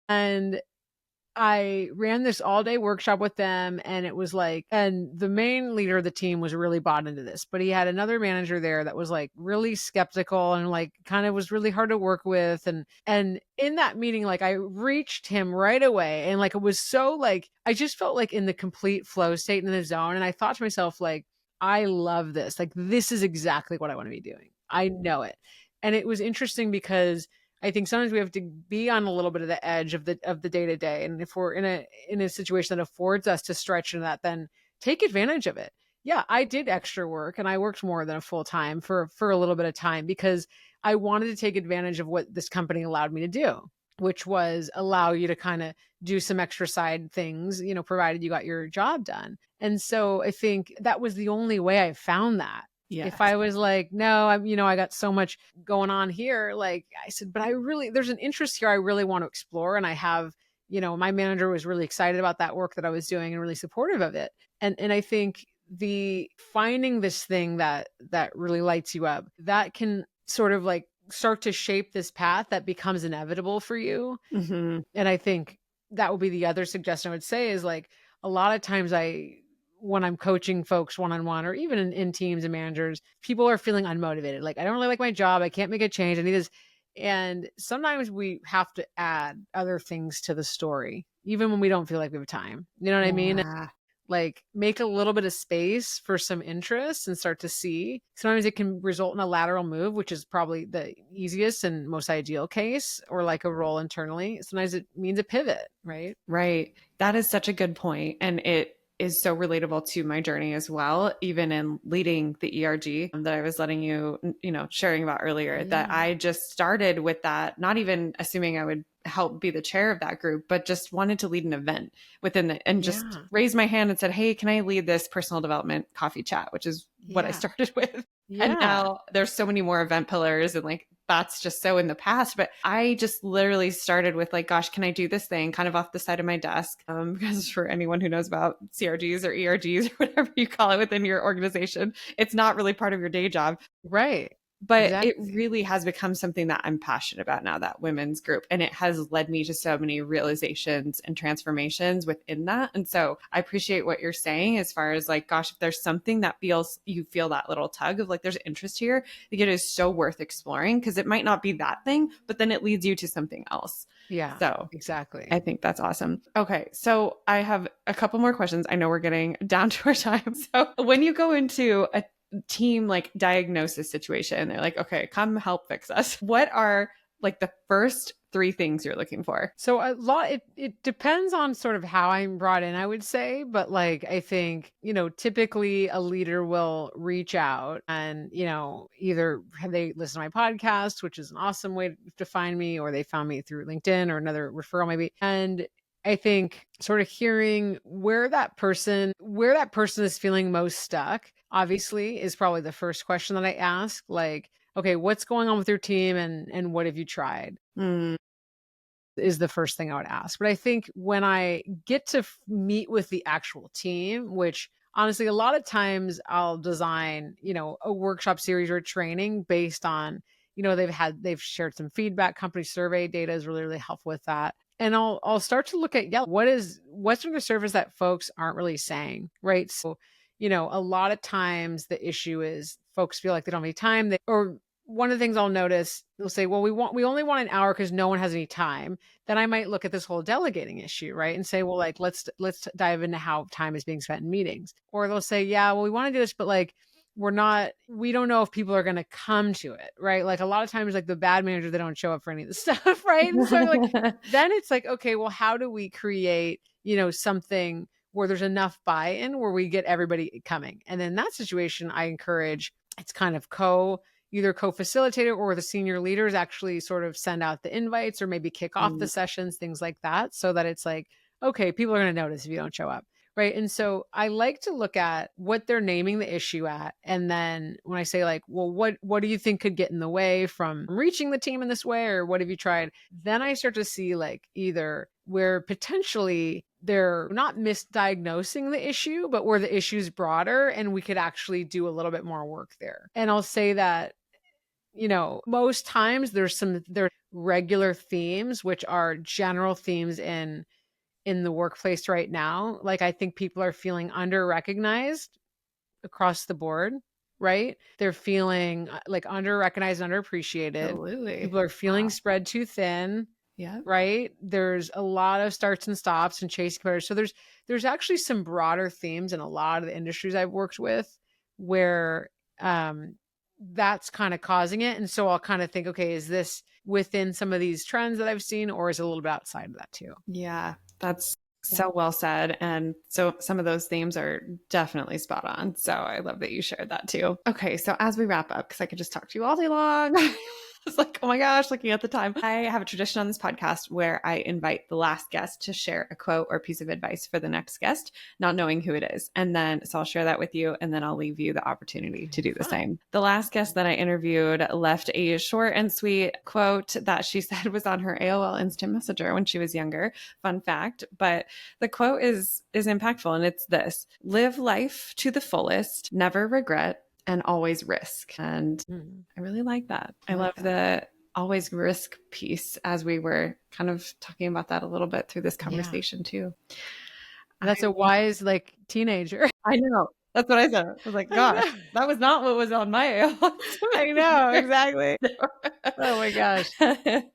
and I ran this all day workshop with them and it was like, and the main leader of the team was really bought into this, but he had another manager there that was like really skeptical and like kind of was really hard to work with. And in that meeting, like I reached him right away and like, it was so like, I just felt like in the complete flow state in the zone. And I thought to myself, like, I love this. Like, this is exactly what I want to be doing. I know it. And it was interesting because I think sometimes we have to be on a little bit of the edge of the day to day. And if we're in a situation that affords us to stretch into that, then take advantage of it. Yeah, I did extra work and I worked more than a full time for a little bit of time because I wanted to take advantage of what this company allowed me to do, which was allow you to kind of do some extra side things, provided you got your job done. And so I think that was the only way I found that. If Yes. I was like, no, I got so much going on here, like I said, but there's an interest here I really want to explore. And I have, my manager was really excited about that work that I was doing and really supportive of it. And I think the finding this thing that really lights you up, that can sort of like start to shape this path that becomes inevitable for you. Mm-hmm. And I think that would be the other suggestion I would say is like, a lot of times when I'm coaching folks one-on-one or even in teams and managers, people are feeling unmotivated. Like, I don't really like my job. I can't make a change. I need this. And sometimes we have to add other things to the story, even when we don't feel like we have time. You know what I mean? Yeah. Like, make a little bit of space for some interest and start to see. Sometimes it can result in a lateral move, which is probably the easiest and most ideal case, or like a role internally. Sometimes it means a pivot, right? Right. That is such a good point. And it is so relatable to my journey as well, even in leading the ERG that I was letting you, sharing about earlier, that I just started with that, not even assuming I would help be the chair of that group, but just wanted to lead an event within and just raised my hand and said, hey, can I lead this personal development coffee chat, which is what I started with. And now there's so many more event pillars and like, that's just so in the past. But I just literally started with like, gosh, can I do this thing kind of off the side of my desk? Because for anyone who knows about CRGs or ERGs or whatever you call it within your organization, it's not really part of your day job. Right. But it really has become something that I'm passionate about now, that women's group. And it has led me to so many realizations and transformations within that. And so I appreciate what you're saying as far as like, gosh, if there's something that you feel that little tug of like, there's interest here, I think it is so worth exploring, because it might not be that thing, but then it leads you to something else. Yeah. So exactly. I think that's awesome. Okay. So I have a couple more questions. I know we're getting down to our time. So when you go into a team like diagnosis situation, they're like, okay, come help fix us, what are like the first 3 things you're looking for? So a lot, it depends on sort of how I'm brought in, I would say. But like, I think, typically a leader will reach out and, either they listen to my podcast, which is an awesome way to find me, or they found me through LinkedIn or another referral maybe. And I think sort of hearing where that person is feeling most stuck, obviously, is probably the first question that I ask. Like, okay, what's going on with your team and what have you tried? Is the first thing I would ask. But I think when I get to meet with the actual team, which honestly, a lot of times I'll design, a workshop series or training based on, they've shared some feedback. Company survey data is really, really helpful with that. And I'll start to look at, what's under the surface that folks aren't really saying, right? So, a lot of times the issue is folks feel like they don't have any time. Or one of the things I'll notice, they'll say, well, we only want an hour because no one has any time. Then I might look at this whole delegating issue, right? And say, well, like, let's dive into how time is being spent in meetings. Or they'll say, yeah, well, we want to do this, but like, we don't know if people are going to come to it, right? Like a lot of times, like the bad managers, they don't show up for any of the stuff, right? And so like, then it's like, okay, well, how do we create, something where there's enough buy-in where we get everybody coming? And in that situation, I encourage, it's kind of either co-facilitator or the senior leaders actually sort of send out the invites or maybe kick off the sessions, things like that, so that it's like, okay, people are going to notice if you don't show up. Right. And so I like to look at what they're naming the issue at. And then when I say like, well, what do you think could get in the way from reaching the team in this way? Or what have you tried? Then I start to see like either where potentially they're not misdiagnosing the issue, but where the issue is broader and we could actually do a little bit more work there. And I'll say that, most times there are regular themes, which are general themes in the workplace right now. Like, I think people are feeling under-recognized across the board, right? They're feeling like under-recognized, underappreciated. Absolutely. People are feeling spread too thin. Yeah. Right. There's a lot of starts and stops and chasing competitors. So there's actually some broader themes in a lot of the industries I've worked with where that's kind of causing it. And so I'll kind of think, okay, is this within some of these trends that I've seen, or is it a little bit outside of that too? Yeah, that's so well said. And so some of those themes are definitely spot on. So I love that you shared that too. Okay. So as we wrap up, because I could just talk to you all day long. was like, oh my gosh, looking at the time. I have a tradition on this podcast where I invite the last guest to share a quote or piece of advice for the next guest, not knowing who it is. And then, so I'll share that with you, and then I'll leave you the opportunity to do the same. The last guest that I interviewed left a short and sweet quote that she said was on her AOL Instant Messenger when she was younger. Fun fact. But the quote is impactful, and it's this: live life to the fullest, never regret, and always risk. And I really like that. I love the always risk piece, as we were kind of talking about that a little bit through this conversation too. That's a wise, like, teenager. I know. That's what I said. I was like, gosh, that was not what was on my AOL. I know, exactly. Oh my gosh.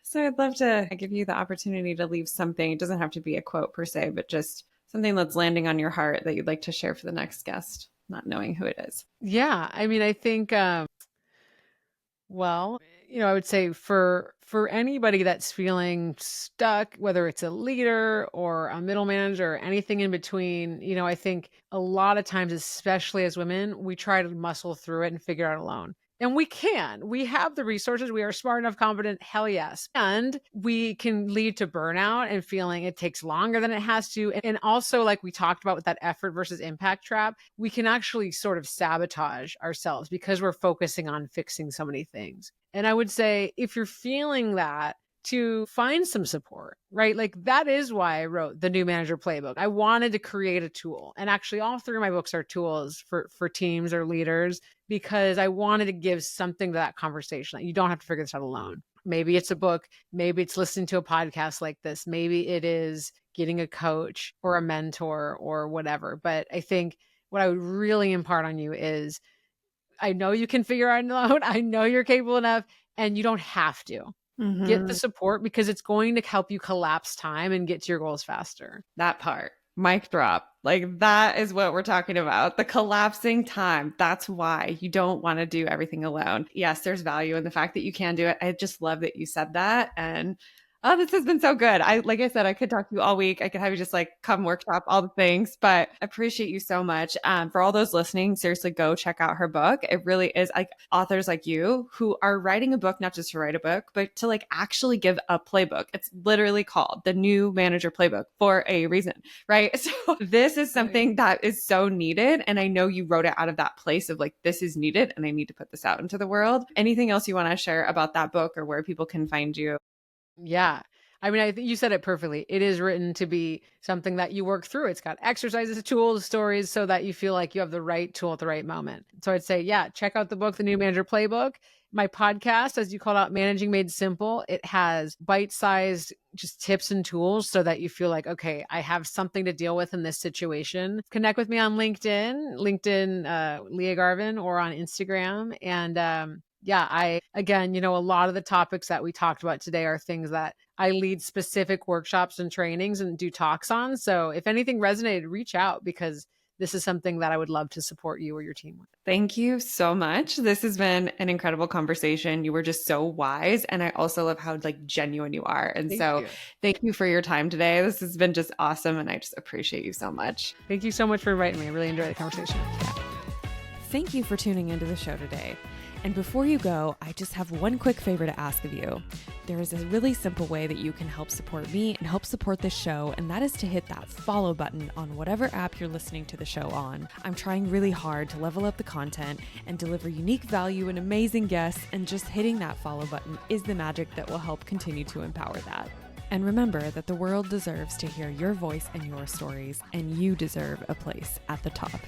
So I'd love to give you the opportunity to leave something. It doesn't have to be a quote per se, but just something that's landing on your heart that you'd like to share for the next guest, not knowing who it is. Yeah. I mean, I think, well, I would say for anybody that's feeling stuck, whether it's a leader or a middle manager or anything in between, I think a lot of times, especially as women, we try to muscle through it and figure it out alone. And we can. We have the resources. We are smart enough, competent, hell yes. And we can lead to burnout and feeling it takes longer than it has to. And also, like we talked about with that effort versus impact trap, we can actually sort of sabotage ourselves because we're focusing on fixing so many things. And I would say, if you're feeling that, to find some support, right? Like, that is why I wrote the New Manager Playbook. I wanted to create a tool. And actually, all three of my books are tools for teams or leaders, because I wanted to give something to that conversation. That you don't have to figure this out alone. Maybe it's a book. Maybe it's listening to a podcast like this. Maybe it is getting a coach or a mentor or whatever. But I think what I would really impart on you is, I know you can figure it out alone. I know you're capable enough, and you don't have to. Get the support, because it's going to help you collapse time and get to your goals faster. That part. Mic drop. Like, that is what we're talking about. The collapsing time. That's why you don't want to do everything alone. Yes, there's value in the fact that you can do it. I just love that you said that. And oh, this has been so good. Like I said, I could talk to you all week. I could have you just like come workshop all the things, but I appreciate you so much. For all those listening, seriously, go check out her book. It really is like authors like you who are writing a book, not just to write a book, but to like actually give a playbook. It's literally called the New Manager Playbook for a reason, right? So this is something that is so needed. And I know you wrote it out of that place of like, this is needed and I need to put this out into the world. Anything else you want to share about that book or where people can find you? Yeah. I mean, I think you said it perfectly. It is written to be something that you work through. It's got exercises, tools, stories, so that you feel like you have the right tool at the right moment. So I'd say, yeah, check out the book, The New Manager Playbook. My podcast, as you called out, Managing Made Simple, it has bite-sized just tips and tools so that you feel like, okay, I have something to deal with in this situation. Connect with me on LinkedIn, Lia Garvin, or on Instagram. And yeah, again, a lot of the topics that we talked about today are things that I lead specific workshops and trainings and do talks on. So if anything resonated, reach out, because this is something that I would love to support you or your team with. Thank you so much. This has been an incredible conversation. You were just so wise. And I also love how like genuine you are. And thank you for your time today. This has been just awesome. And I just appreciate you so much. Thank you so much for inviting me. I really enjoyed the conversation. Yeah. Thank you for tuning into the show today. And before you go, I just have one quick favor to ask of you. There is a really simple way that you can help support me and help support this show, and that is to hit that follow button on whatever app you're listening to the show on. I'm trying really hard to level up the content and deliver unique value and amazing guests, and just hitting that follow button is the magic that will help continue to empower that. And remember that the world deserves to hear your voice and your stories, and you deserve a place at the top.